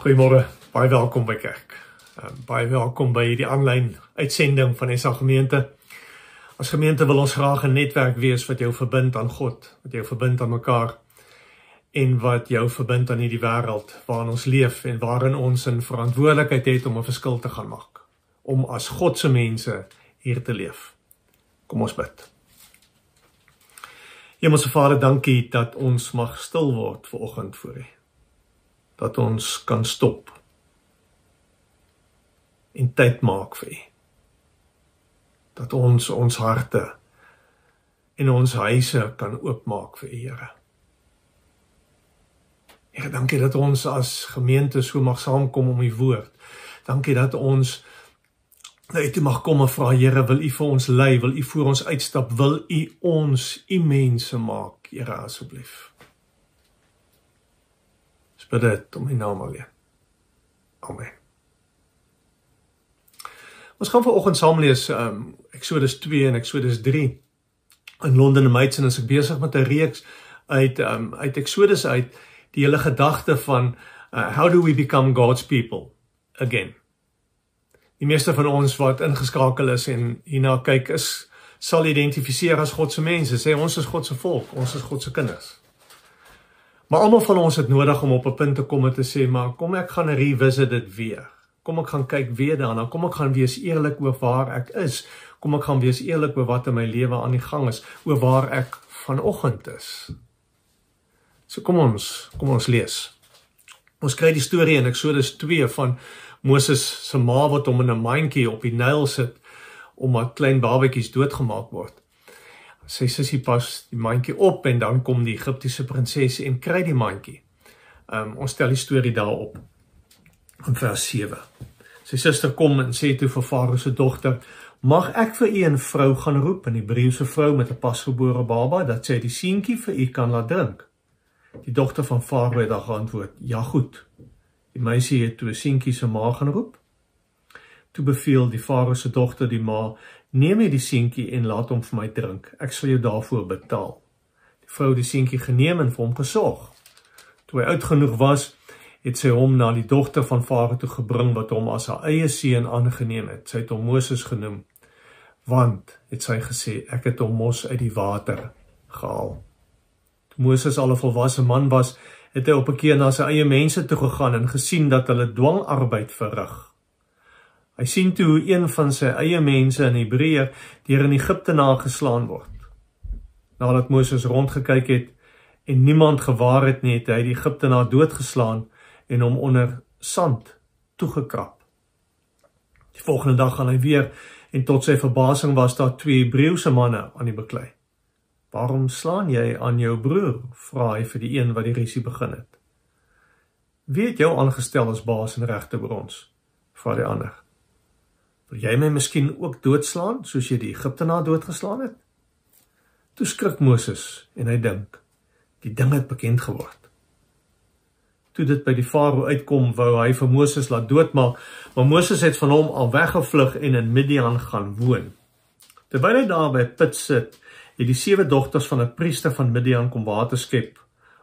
Goeiemôre, baie welkom by kerk. Baie welkom by die aanlyn uitsending van SA Gemeente. As gemeente wil ons graag 'n netwerk wees wat jou verbind aan God, wat jou verbind aan mekaar en wat jou verbind aan hierdie wêreld waarin ons leef en waarin ons 'n verantwoordelikheid het om 'n verskil te gaan maak, om as God se mense hier te leef. Kom ons bid. Hemelse Vader, dankie dat ons mag stil word vanoggend voor U. Dat ons kan stop en tyd maak vir U. Dat ons harte en ons huise kan oopmaak vir U, Here. Here, dankie dat ons as gemeente so mag saamkom om U woord. Dankie dat ons na U toe mag kom en vra, Here, wil U vir ons lei, wil U voor ons uitstap, wil U ons U mense maak, Here, asseblief. Bid dit om U naam alleen. Amen. Ons gaan vanoggend saam lees Exodus 2 en Exodus 3 in Londen en Meidsen, as ek besig met 'n reeks uit Exodus uit, die hele gedagte van how do we become God's people again. Die meeste van ons wat ingeskakel is en hierna kyk sal identifiseer as God se mense, sê ons is God se volk, ons is God se kinders. Maar almal van ons het nodig om op 'n punt te kom en te sê, maar kom ek gaan revisit dit weer. Kom ek gaan kyk weer daarna, kom ek gaan wees eerlik oor waar ek is. Kom ek gaan wees eerlik oor wat in my lewe aan die gang is, oor waar ek vanoggend is. So kom ons lees. Ons kry die storie in Exodus 2 van Moses se ma wat hom in 'n mandjie op die Nyl sit, omdat klein babatjies doodgemaak word. Sy sussie pas die mandjie op en dan kom die Egiptiese prinses en kry die mandjie. Ons stel die storie daarop in vers 7. Sy suster kom en sê toe vir Farao se dogter, mag ek vir u 'n vrou gaan roep, 'n Hebreëse vrou met 'n pasgebore baba, dat sy die seentjie vir u kan laat drink? Die dogter van Farao het daar geantwoord, ja goed. Die meisie het toe 'n seentjie se ma gaan roep. Toe beveel die Farao se dogter die ma, neem jy die seentjie en laat hom vir my drink, ek sal jou daarvoor betaal. Die vrou het die seentjie geneem en vir hom gesorg. Toe hy oud genoeg was, het sy hom na die dogter van Farao toe gebring, wat hom as haar eie seun aangeneem het. Sy het hom Moses genoem, want, het sy gesê, ek het hom mos uit die water gehaal. Toe Moses al 'n volwasse man was, het hy op 'n keer na sy eie mense toe gegaan en gesien dat hulle dwangarbeid verrig. Hy sien toe hoe een van sy eie mense in Hebreë deur 'n Egiptenaar geslaan word. Nadat Moses rondgekyk het en niemand gewaar het nie, het hy die Egiptenaar doodgeslaan en hom onder sand toegekrap. Die volgende dag gaan hy weer en tot sy verbasing was daar 2 Hebreëse manne aan die beklei. Waarom slaan jy aan jou broer? Vra hy vir die een wat die rusie begin het. Wie het jou aangestel as baas en regter oor ons? Vra die ander. Wil jy my miskien ook doodslaan, soos jy die Egiptenaar doodgeslaan het? Toe skrik Moses en hy dink, die ding het bekend geword. Toe dit by die Farao uitkom, wou hy vir Moses laat doodmaak, maar Moses het van hom al weggevlug en in Midian gaan woon. Terwyl hy daar by 'n put sit, het die 7 dogters van 'n priester van Midian kom water skep,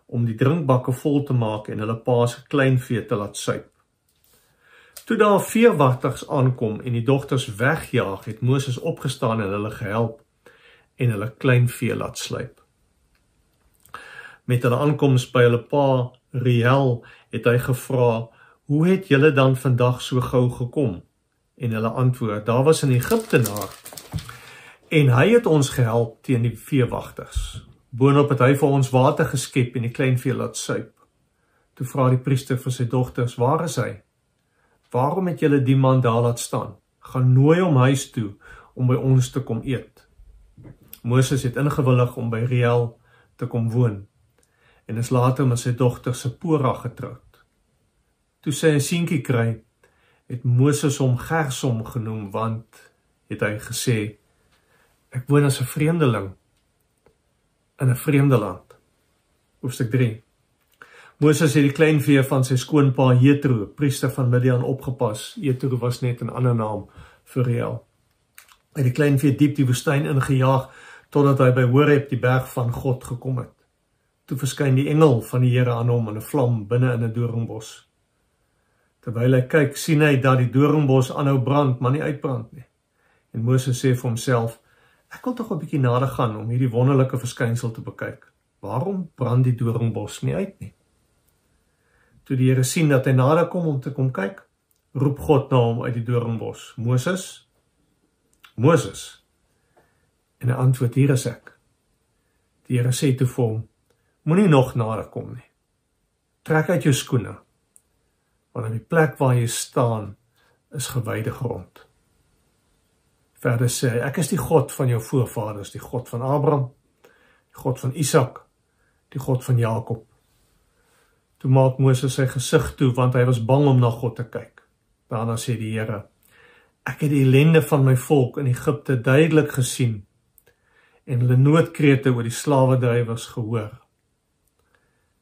om die drinkbakke vol te maak en hulle pa se kleinvee te laat suip. Toe daar veewagters aankom en die dogters wegjaag, het Moses opgestaan en hulle gehelp en hulle kleinvee laat sluip. Met hulle aankoms by hulle pa Reuel het hy gevra, hoe het julle dan vandag so gou gekom? En hulle antwoord, daar was 'n Egiptenaar en hy het ons gehelp teen die veewagters. Boonop het hy vir ons water geskep en die kleinvee laat suip. Toe vra die priester vir sy dogters, waar is hy? Waarom het julle die man daar laat staan? Gaan nooi hom huis toe om by ons te kom eet. Moses het ingewillig om by Reuel te kom woon en is later met sy dogter Sipora getroud. Toe sy 'n seentjie kry, het Moses hom Gersom genoem, want, het hy gesê, ek woon as 'n vreemdeling in 'n vreemde land. Hoofstuk 3. Moses het die kleinvee van sy skoonpa Jethro, priester van Midian, opgepas. Jethro was net 'n ander naam vir Reuel. Hy het die kleinvee diep die woestyn ingejaag, totdat hy by Horeb, die berg van God, gekom het. Toe verskyn die engel van die Here aan hom in 'n vlam binne in 'n doringbos. Terwyl hy kyk, sien hy dat die doringbos aanhou brand, maar nie uitbrand nie. En Moses sê vir homself, ek wil tog 'n bietjie nader gaan om hierdie wonderlike verskynsel te bekyk. Waarom brand die doringbos nie uit nie? Toe die Here sien dat hy nader kom om te kom kyk, roep God na hom uit die doringbos, Moses, Moses. En hy antwoord, hier is ek. Die Here sê toe vir hom, moenie nog nader kom nie. Trek uit jou skoene, want op die plek waar jy staan, is gewyde grond. Verder sê hy, ek is die God van jou voorvaders, die God van Abraham, die God van Isak, die God van Jakob. Toe maak Moses sy gesig toe, want hy was bang om na God te kyk. Daarna sê die Here, ek het die ellende van my volk in Egipte duidelik gesien, en hulle noodkrete oor die slawedrywers gehoor.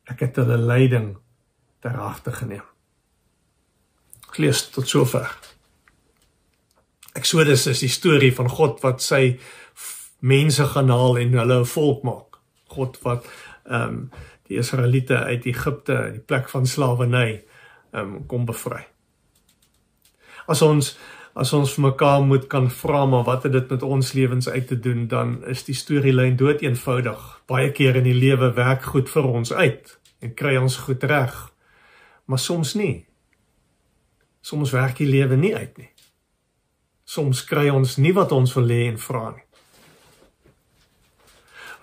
Ek het hulle lyding ter harte geneem. Ek lees tot sover. Exodus is die storie van God wat sy mense gaan haal en hulle 'n volk maak. God wat die Israeliete uit Egipte, die plek van slawerny, kom bevry. As ons vir mekaar moet kan vra, maar wat het dit met ons lewens uit te doen, dan is die storielyn dood eenvoudig. Baie keer in die lewe werk goed vir ons uit en kry ons goed reg, maar soms nie. Soms werk die lewe nie uit nie. Soms kry ons nie wat ons wil hê en vra nie.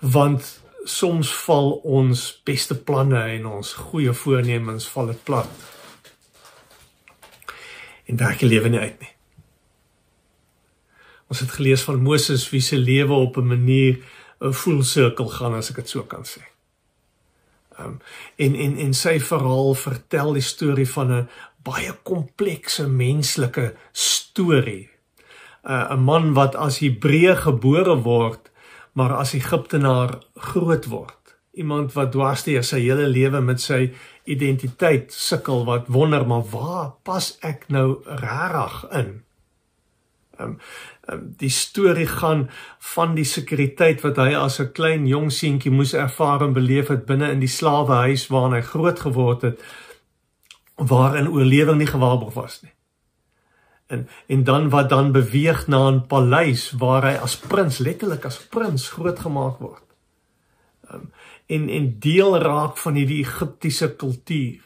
Want soms val ons beste planne en ons goeie voornemens val dit plat. En werk die lewe nie uit nie. Ons het gelees van Moses wie se lewe op 'n manier 'n full circle gaan, as ek dit so kan sê. En sy verhaal vertel die storie van 'n baie komplekse menslike storie. 'n man wat as Hebreë gebore word, maar as Egiptenaar groot word. Iemand wat dwarsdeur sy hele lewe met sy identiteit sukkel, wat wonder, maar waar pas ek nou regtig in? Die storie gaan van die sekuriteit wat hy as 'n klein jong seentjie moes ervaar en beleef het binne in die slawehuis waarin hy groot geword het, waarin oorlewing nie gewaarborg was nie. En dan wat dan beweeg na 'n paleis waar hy as prins, letterlik as prins, grootgemaak word. En deel raak van hierdie Egiptiese kultuur.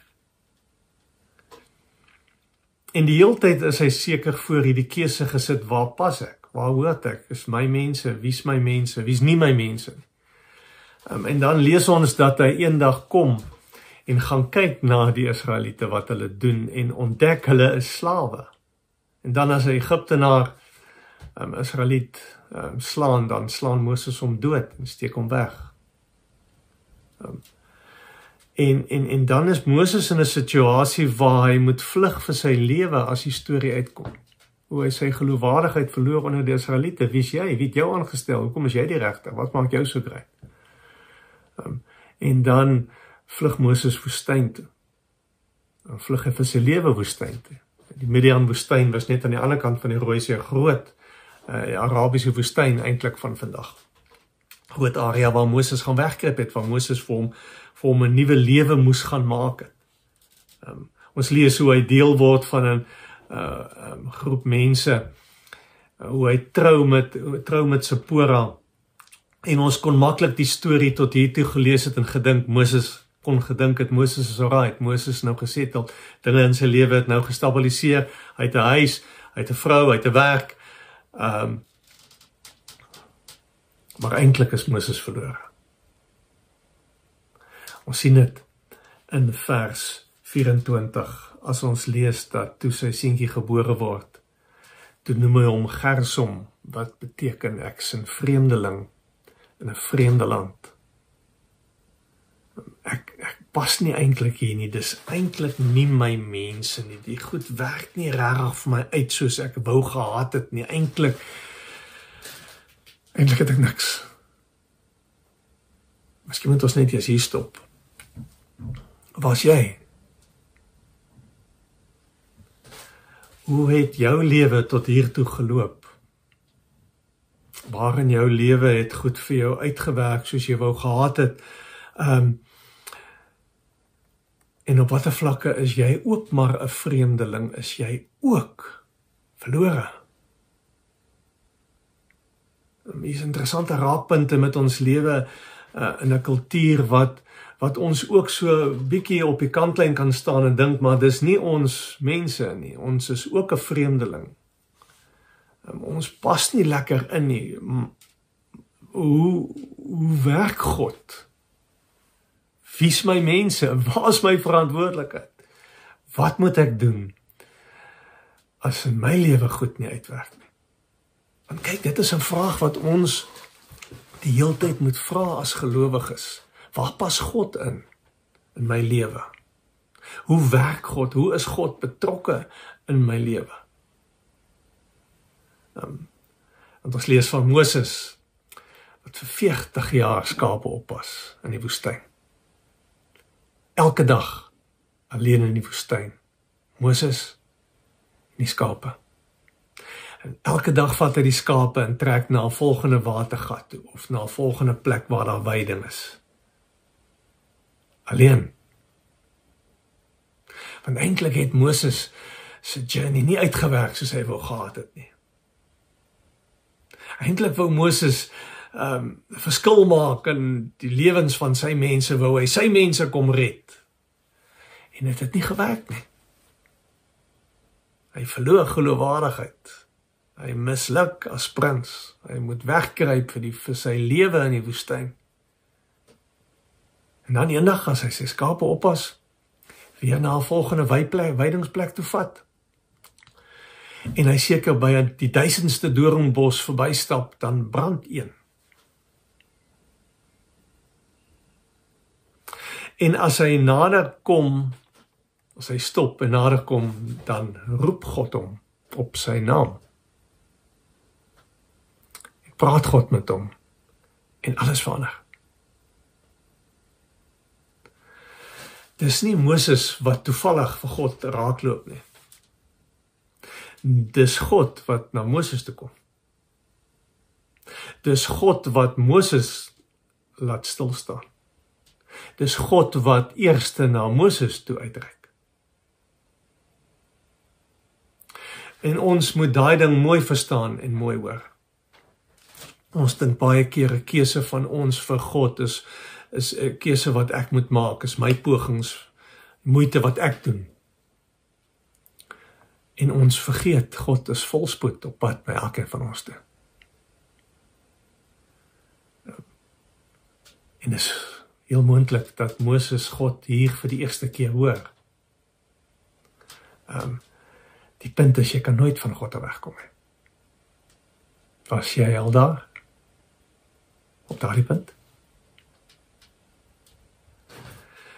En die hele tyd is hy seker voor hierdie keuse gesit, waar pas ek? Waar hoort ek? Is my mense? Wie's my mense? Wie's nie my mense? En dan lees ons dat hy eendag kom en gaan kyk na die Israeliete wat hulle doen en ontdek hulle is slawe. En dan as 'n Egiptenaar Israeliet slaan, dan slaan Moses hom dood en steek hom weg. En dan is Moses in 'n situasie waar hy moet vlug vir sy lewe as die storie uitkom. Hoe hy sy geloofwaardigheid verloor onder die Israeliete. Wie is jy? Wie het jou aangestel? Hoekom is jy die regter? Wat maak jou so groot? En dan vlug Moses woestyn toe. Dan vlug hy vir sy lewe woestyn toe. Die Midian woestyn was net aan die ander kant van die Rooi See, groot Arabiese woestyn eintlik van vandag. Groot area waar Moses gaan wegkruip het, waar Moses vir hom 'n nuwe lewe moes gaan maak het. Ons lees hoe hy deel word van 'n groep mense, hoe hy trou met Sipora, en ons kon maklik die storie tot hiertoe gelees het en gedink, Moses is alright, Moses is nou gesettled, dinge in sy lewe het nou gestabiliseer, hy het 'n huis, hy het 'n vrou, hy het 'n werk, maar eintlik is Moses verlore. Ons sien dit in vers 24, as ons lees dat toe sy seentjie gebore word, toe noem hy hom Gersom, wat beteken ek is 'n vreemdeling in 'n vreemde land. Ek pas nie eintlik hier nie, dis eintlik nie my mense nie, die goed werk nie regtig vir my uit soos ek wou gehad het nie, eintlik het ek niks. Miskien moet ons net eers hier stop. Waar is jy? Hoe het jou lewe tot hiertoe geloop? Waar in jou lewe het goed vir jou uitgewerk soos jy wou gehad het? En op watter vlakke is jy ook maar 'n vreemdeling, is jy ook verlore. Hier is interessante raakpunte met ons lewe in 'n kultuur wat ons ook so bietjie op die kantlyn kan staan en dink, maar dis nie ons mense nie, ons is ook 'n vreemdeling. Ons pas nie lekker in nie. Hoe werk God? Wie's my mense? Waar is my verantwoordelikheid? Wat moet ek doen as in my lewe goed nie uitwerk nie? Want kyk, dit is 'n vraag wat ons die heeltyd moet vra as gelowiges. Waar pas God in my lewe? Hoe werk God? Hoe is God betrokke in my lewe? Want ons lees van Moses, wat vir 40 jaar skape oppas in die woestyn. Elke dag alleen in die woestyn. Moses en die skape. En elke dag vat hy die skape en trek na 'n volgende watergat toe, of na 'n volgende plek waar daar weiding is. Alleen. Want eintlik het Moses se journey nie uitgewerk soos hy wou gehad het nie. Eintlik wou Moses verskil maak in die lewens van sy mense, wou hy sy mense kom red. En dit het nie gewerk nie. Hy verloor geloofwaardigheid. Hy misluk as prins. Hy moet wegkruip vir sy lewe in die woestyn. En dan eendag as hy sy skape oppas, weer na 'n volgende weidingsplek toe vat. En hy seker by die 1000ste doringbos verbystap, dan brand een. En as hy nader kom, as hy stop en nader kom, dan roep God hom op sy naam. En praat God met hom. En alles verander. Dis nie Moses wat toevallig vir God raakloop nie. Dis God wat na Moses toe kom. Dis God wat Moses laat stilstaan. Dis God wat eerste na Moses toe uitreik. En ons moet daai ding mooi verstaan en mooi hoor. Ons dink baie keer 'n keuse van ons vir God is 'n keuse wat ek moet maak, is my pogings, moeite wat ek doen. En ons vergeet, God is volspoed op pad by elkeen van ons toe. En is heel moontlik dat Moses God hier vir die eerste keer hoor. Die punt is, jy kan nooit van God wegkom. Was jy al daar? Op daardie punt?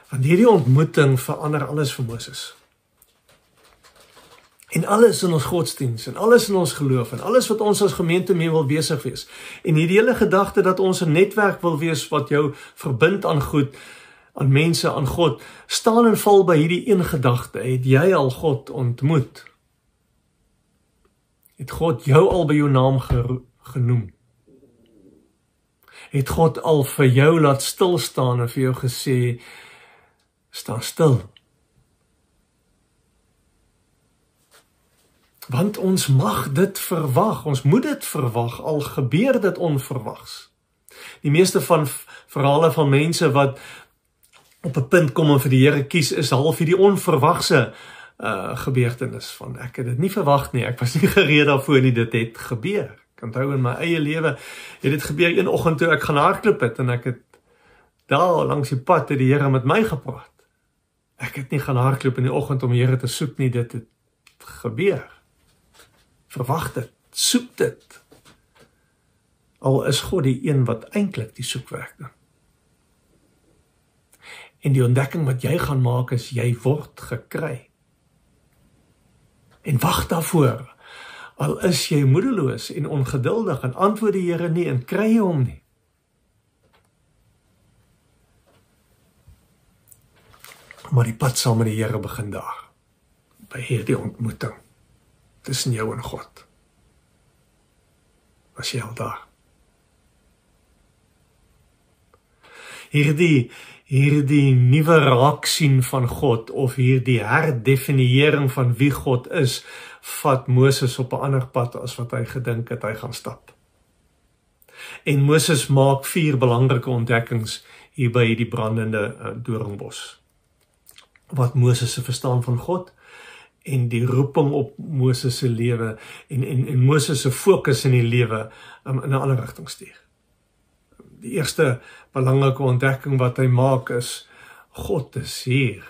Want hierdie ontmoeting verander alles vir Moses. En alles in ons godsdiens, en alles in ons geloof, en alles wat ons as gemeente mee wil besig wees. En hierdie hele gedagte dat ons 'n netwerk wil wees wat jou verbind aan goed, aan mense, aan God, staan en val by hierdie een gedagte. Het jy al God ontmoet? Het God jou al by jou naam genoem? Het God al vir jou laat stilstaan en vir jou gesê, staan stil? Want ons mag dit verwag, ons moet dit verwag, al gebeur dit onverwags. Die meeste van verhale van mense wat op 'n punt kom en vir die Here kies, is half hierdie onverwagse gebeurtenis van, ek het dit nie verwag nie, ek was nie gereed daarvoor nie, dit het gebeur. Ek onthou in my eie lewe, het dit gebeur een oggend toe ek gaan hardloop het, en ek het daar langs die pad het die Here met my gepraat. Ek het nie gaan hardloop in die oggend om die Here te soek nie, dit het gebeur. Verwag dit, soek dit. Al is God die een wat eintlik die soekwerk doen. En die ontdekking wat jy gaan maak is, jy word gekry. En wag daarvoor, al is jy moedeloos en ongeduldig en antwoord die Here nie en kry jy hom nie. Maar die pad saam met die Here begin daar, by hierdie ontmoeting tussen jou en God. Was jy al daar? Hierdie hierdie nuwe raaksien van God, of hierdie herdefiniëring van wie God is, vat Moses op 'n ander pad as wat hy gedink het hy gaan stap. En Moses maak 4 belangrike ontdekkings hier by die brandende doringbos. Wat Moses se verstaan van God, en die roeping op Moses se lewe, en Moses se fokus in die lewe in 'n ander rigting stuur. Die eerste belangrike ontdekking wat hy maak is, God is hier.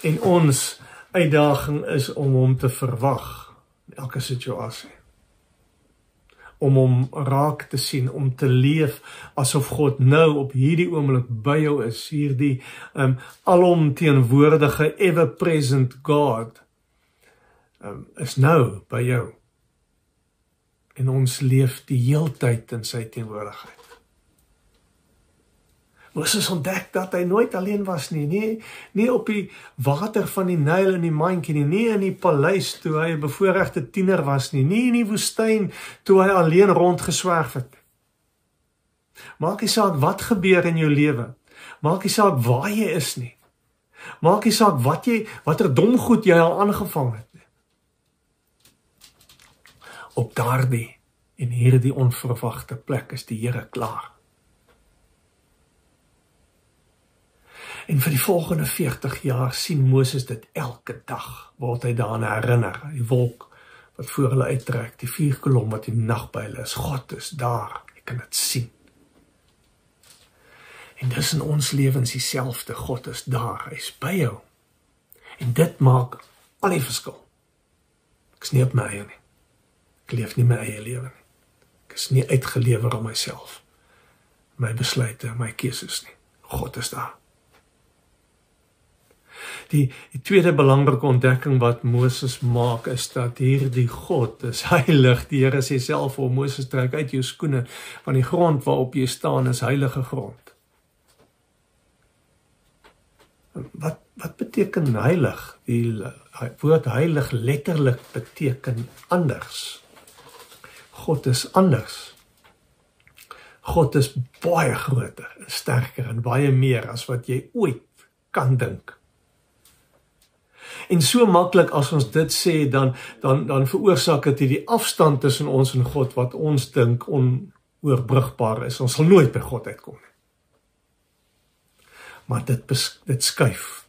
En ons uitdaging is om hom te verwag in elke situasie. Om hom raak te sien, om te leef asof God nou op hierdie oomblik by jou is, hierdie alomteenwoordige, ever-present God is nou by jou. En ons leef die heeltyd in sy teenwoordigheid. Moses ontdek dat hy nooit alleen was nie op die water van die Nyl in die mandjie nie in die paleis toe hy 'n bevoorregte tiener was nie in die woestyn toe hy alleen rondgeswerf het. Maak nie saak wat gebeur in jou lewe, maak nie saak waar jy is nie, maak nie saak watter dom goed jy al aangevang het nie. Op daardie en hierdie onverwagte plek is die Here klaar. En vir die volgende 40 jaar sien Moses dit elke dag, word hy daaraan herinner, die wolk wat voor hulle uittrek, die vuurkolom wat in die nag by hulle is, God is daar, jy kan dit sien. En dis in ons lewens dieselfde, God is daar, hy is by jou. En dit maak al die verskil. Ek is nie op my eie nie, ek leef nie my eie lewe nie, ek is nie uitgelewer aan myself, my besluite, my keuses nie, God is daar. Die tweede belangrike ontdekking wat Moses maak is dat hierdie God is heilig. Die Here sê self vir Moses, trek uit jou skoene, want die grond waarop jy staan is heilige grond. Wat beteken heilig? Die woord heilig letterlik beteken anders. God is anders. God is baie groter en sterker en baie meer as wat jy ooit kan dink. En so maklik as ons dit sê, dan veroorsaak dit die afstand tussen ons en God, wat ons dink onoorbrugbaar is. Ons sal nooit by God uitkom nie. Maar dit skuif,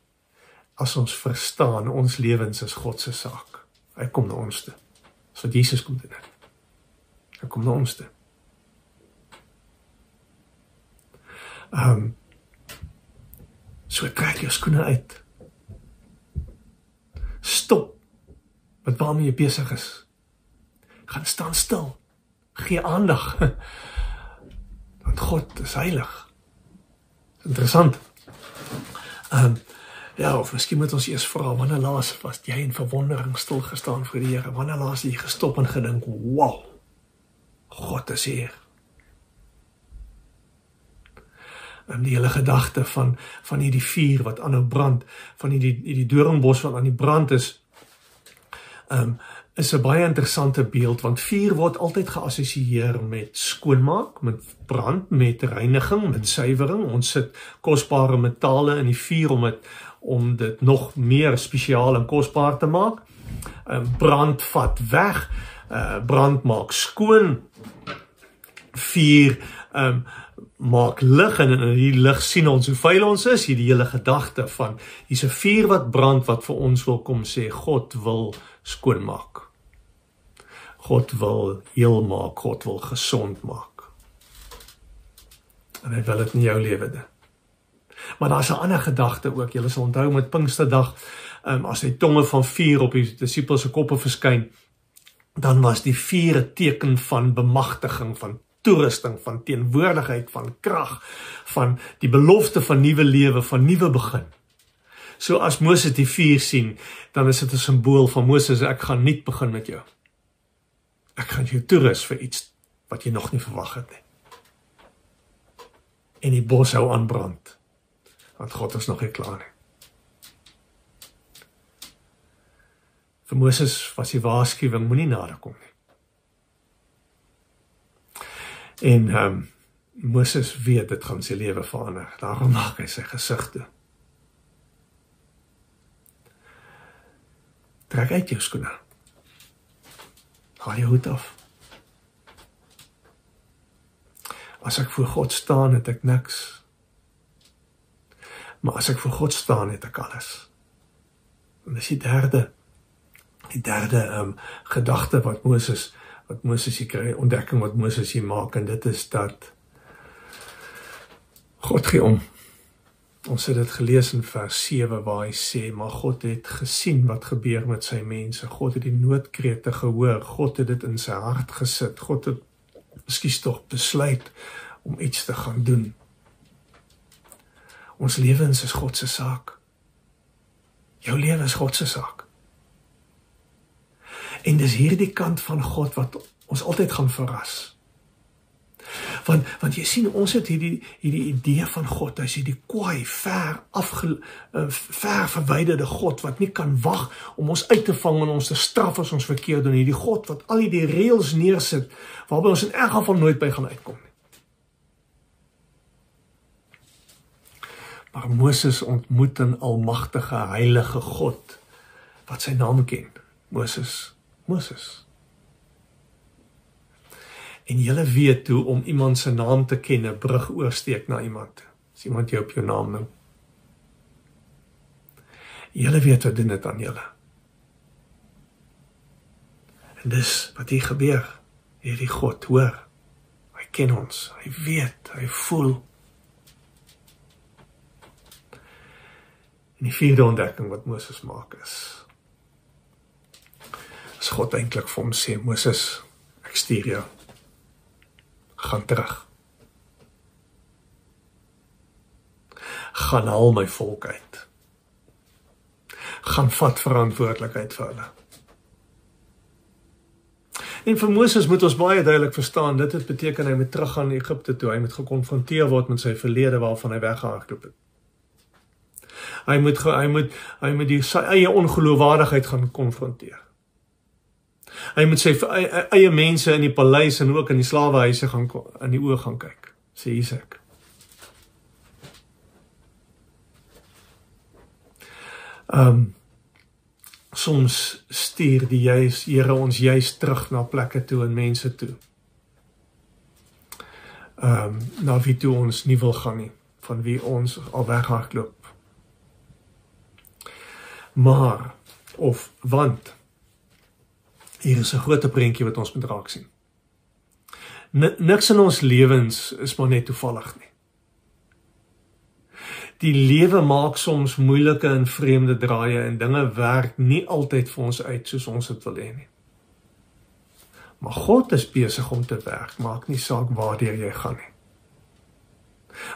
as ons verstaan, ons lewens is God se saak. Hy kom na ons toe. So Jesus kom doen dit. Hy kom na ons toe. So trek jou skoene uit. Stop met waarmee jy besig is. Gaan staan stil. Gee aandag. Want God is heilig. Interessant. Ja, of miskien moet ons eers vra, wanneer laas was jy in verwondering stil gestaan voor die Here? Wanneer laas jy gestop en gedink, wow, God is hier. En die hele gedagte van hierdie vuur wat aanhou brand, van hierdie doringbos wat aan die brand is 'n baie interessante beeld, want vuur word altyd geassosieer met skoonmaak, met brand, met reiniging, met suiwering. Ons sit kosbare metale in die vuur om dit nog meer spesiaal en kosbaar te maak. Brand vat weg, brand maak skoon, vuur maak lig, en in die lig sien ons hoe vuil ons is. Hierdie hele gedagte van, hier's 'n vuur wat brand, wat vir ons wil kom sê, God wil skoon maak. God wil heel maak, God wil gesond maak. En hy wil dit in jou lewe doen. Maar daar's 'n ander gedagte ook, julle sal onthou met Pinksterdag, as die tonge van vuur op die disippels se koppe verskyn, dan was die vuur 'n teken van bemagtiging, van toerusting, van teenwoordigheid, van krag, van die belofte van nuwe lewe, van nuwe begin. So as Moses die vuur sien, dan is dit 'n simbool van Moses, ek gaan nuut begin met jou. Ek gaan jou toerus vir iets wat jy nog nie verwag het nie. En die bos hou aan brand, want God is nog nie klaar nie. Vir Moses was die waarskuwing, moenie nader kom nie. En Moses weet dit gaan sy lewe verander. Daarom maak hy sy gesig toe. Trek uit jou skoene. Haal jou hoed af. As ek voor God staan, het ek niks. Maar as ek voor God staan, het ek alles. En dis die derde gedagte wat Moses hier kry, ontdekking wat Moses hier maak, en dit is dat God gee om. Ons het dit gelees in vers 7 waar hy sê, maar God het gesien wat gebeur met sy mense. God het die noodkrete gehoor. God het dit in sy hart gesit. God het miskien tog besluit om iets te gaan doen. Ons lewens is God se saak. Jou lewe is God se saak. En dis hierdie kant van God wat ons altyd gaan verras. Want jy sien, ons het hierdie idee van God, hy sê die kwaai, ver verwyderde God, wat nie kan wag om ons uit te vang en ons te straf as ons verkeerd doen, hierdie God wat al die reëls neersit, waarby ons in elk geval nooit by gaan uitkom nie. Maar Moses ontmoet 'n almagtige, heilige God, wat sy naam ken. Moses. En julle weet hoe om iemand se naam te ken, 'n brug oorsteek na iemand toe. As iemand jou op jou naam noem. Julle weet wat doen dit aan julle. En dis wat hier gebeur. Hierdie God, hoor. Hy ken ons, hy weet, hy voel. En die vierde ontdekking wat Moses maak is God eintlik vir hom sê, Moses, ek stuur jou. Gaan terug. Gaan haal my volk uit. Gaan vat verantwoordelikheid vir hulle. En vir Moses moet ons baie duidelik verstaan, dit beteken hy moet teruggaan na Egipte toe, hy moet gekonfronteer word met sy verlede waarvan hy weggehardloop het. Hy moet sy eie ongeloofwaardigheid gaan konfronteer. Hy moet sy eie mense in die paleis en ook in die slawehuise in die oë gaan kyk, sê Isak. Soms stuur die Here ons juist terug na plekke toe en mense toe. Na wie toe ons nie wil gaan nie, van wie ons al weghardloop. Want, hier is 'n groot prentjie wat ons moet raak sien. Niks in ons lewens is maar net toevallig nie. Die lewe maak soms moeilike en vreemde draaie en dinge werk nie altyd vir ons uit soos ons dit wil hê nie. Maar God is besig om te werk, maak nie saak waardeur jy gaan nie.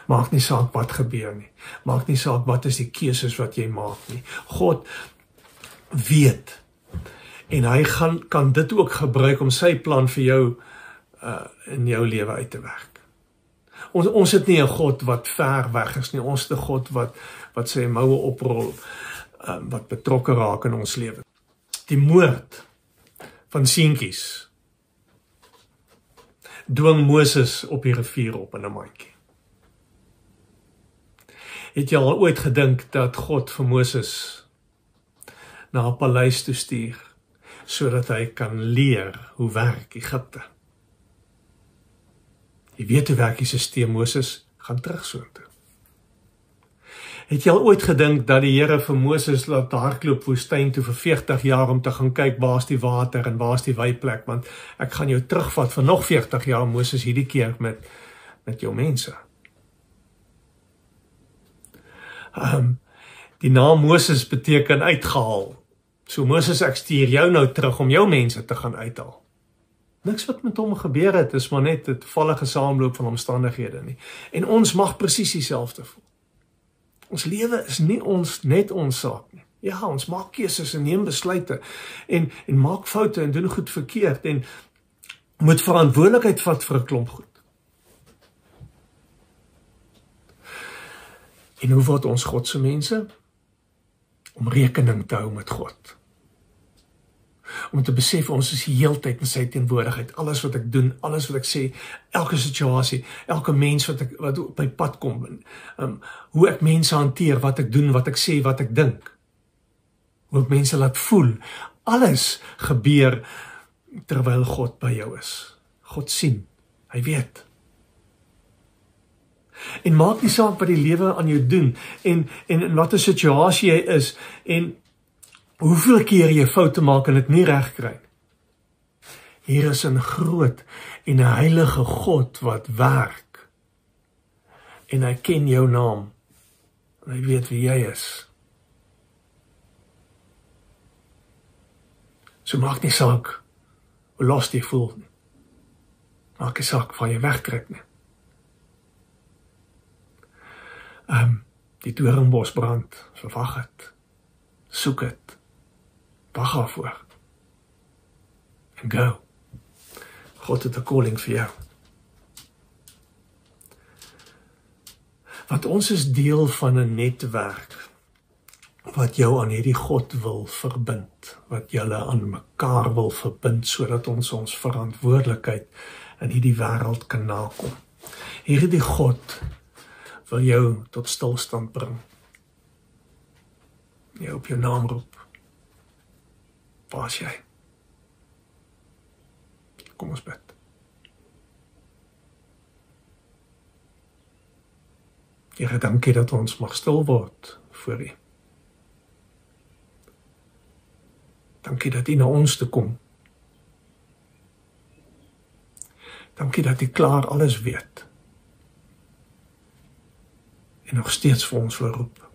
Maak nie saak wat gebeur nie. Maak nie saak wat is die keuses wat jy maak nie. God weet. En hy kan dit ook gebruik om sy plan vir jou in jou lewe uit te werk. Ons het nie 'n God wat ver weg is nie. Ons het 'n God wat sy moue oprol, wat betrokke raak in ons lewe. Die moord van seentjies dwing Moses op die rivier op in 'n mandjie. Het jy al ooit gedink dat God vir Moses na 'n paleis toe stuur, sodat hy kan leer hoe werk Egipte? Jy weet hoe werk die sisteem, Moses, gaan terug soontoe. Het jy al ooit gedink dat die Here vir Moses laat hardloop woestyn toe vir 40 jaar om te gaan kyk waar is die water en waar is die weiplek, want ek gaan jou terugvat vir nog 40 jaar, Moses, hierdie keer met jou mense. Die naam Moses beteken uitgehaal. So Moses, ek stuur jou nou terug om jou mense te gaan uithaal. Niks wat met hom gebeur het, is maar net 'n toevallige saamloop van omstandighede nie. En ons mag presies dieselfde voel. Ons lewe is nie net ons saak nie. Ja, ons maak keuses en neem besluite en maak foute en doen goed verkeerd en moet verantwoordelikheid vat vir 'n klomp goed. En hoe word ons God se mense? Om rekening te hou met God. Om te besef, ons is die heeltyd in sy teenwoordigheid. Alles wat ek doen, alles wat ek sê, elke situasie, elke mens wat op my pad kom, hoe ek mense hanteer, wat ek doen, wat ek sê, wat ek dink. Hoe ek mense laat voel. Alles gebeur terwyl God by jou is. God sien, hy weet. En maak nie saak wat die lewe aan jou doen, en in wat 'n situasie jy is, en hoeveel keer jy foute maak en dit nie reg kry. Hier is 'n groot en 'n heilige God wat werk. En hy ken jou naam. En hy weet wie jy is. So maak nie saak hoe los jy voel nie. Maak nie saak waar jy wegtrek nie. Die doringbos brand, verwag het. Soek het. Wag daarvoor. En go. God het 'n calling vir jou. Want ons is deel van 'n netwerk wat jou aan hierdie God wil verbind, wat julle aan mekaar wil verbind, sodat ons verantwoordelikheid in hierdie wêreld kan nakom. Hierdie God wil jou tot stilstand bring. Jy op jou naam roep. Waar is jy? Kom ons bid. Here, dankie dat ons mag stil word voor U. Dankie dat U na ons toe kom. Dankie dat U klaar alles weet. En nog steeds vir ons wil roep.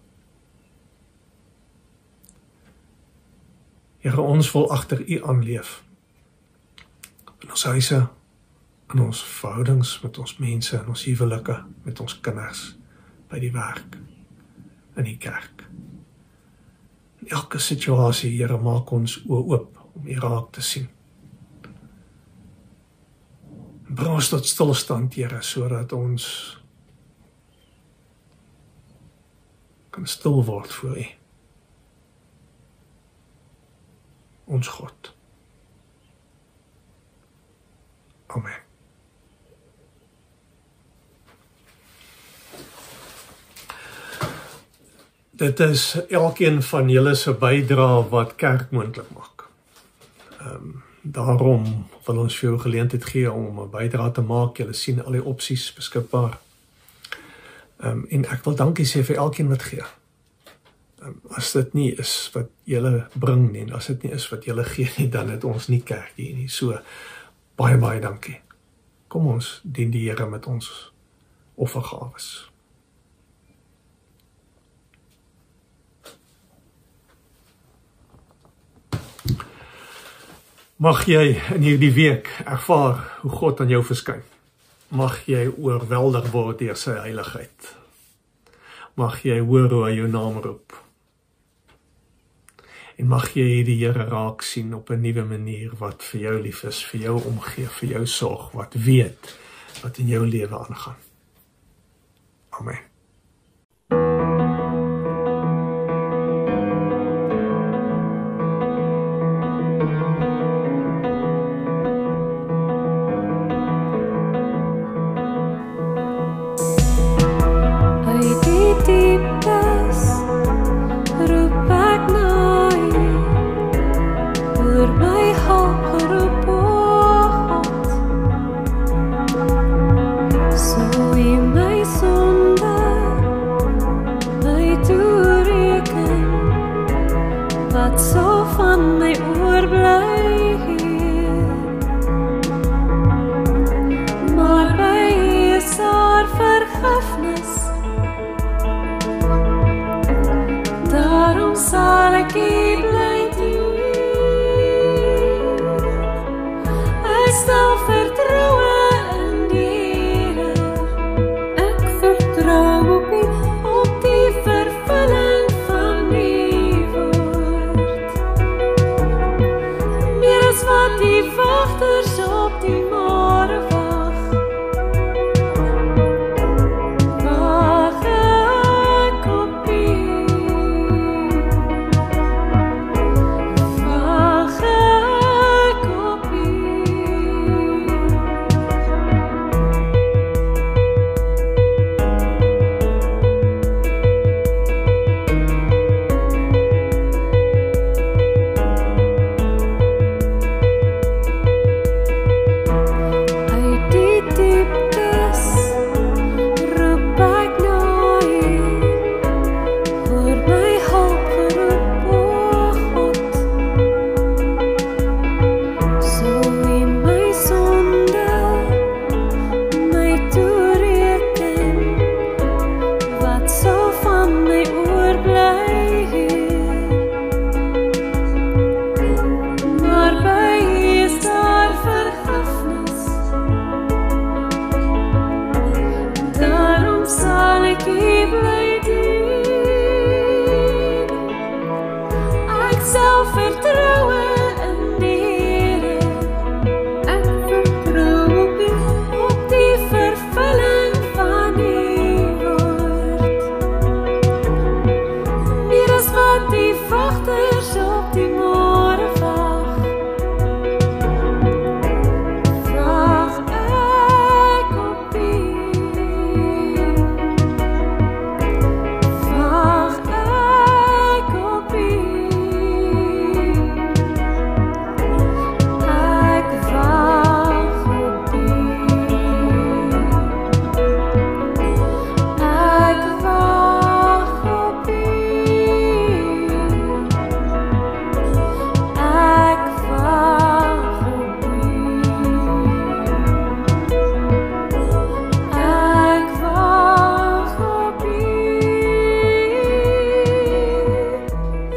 Here, ons wil agter U aanleef. In ons huise, in ons verhoudings met ons mense, in ons huwelike, met ons kinders, by die werk, in die kerk. In elke situasie, Here, maak ons oë oop om U raak te sien. En bring ons tot stilstand, Here, sodat ons kan stil word voor U. Ons God. Amen. Dit is elkeen van julle se bydrae wat kerk moontlik maak. Daarom wil ons vir jou geleentheid gee om 'n bydrae te maak. Julle sien al die opsies beskikbaar. En ek wil dankie sê vir elkeen wat gee. As dit nie is wat julle bring nie, en as dit nie is wat julle gee nie, dan het ons nie kerk hier nie. So, baie, baie dankie. Kom ons dien die Here met ons offergawes. Mag jy in hierdie week ervaar hoe God aan jou verskyn. Mag jy oorweldig word deur sy heiligheid. Mag jy hoor hoe hy jou naam roep. En mag jy die Here raak sien op 'n nuwe manier wat vir jou lief is, vir jou omgee, vir jou sorg, wat weet wat in jou lewe aangaan. Amen. stel vertroue in die Here. Ek vertrou op U, op die vervulling van die woord. Meer as wat die wagters op die môre wag, wag ek op U. Wag ek op U. Ek wag op U. Ek wag op U. Ek wag op U. Ek wag op U.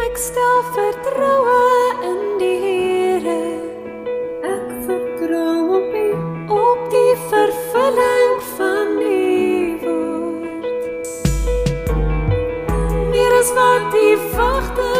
Ek stel vertroue in die Here. Ek vertrou op U, op die vervulling van die woord. Meer as wat die wagters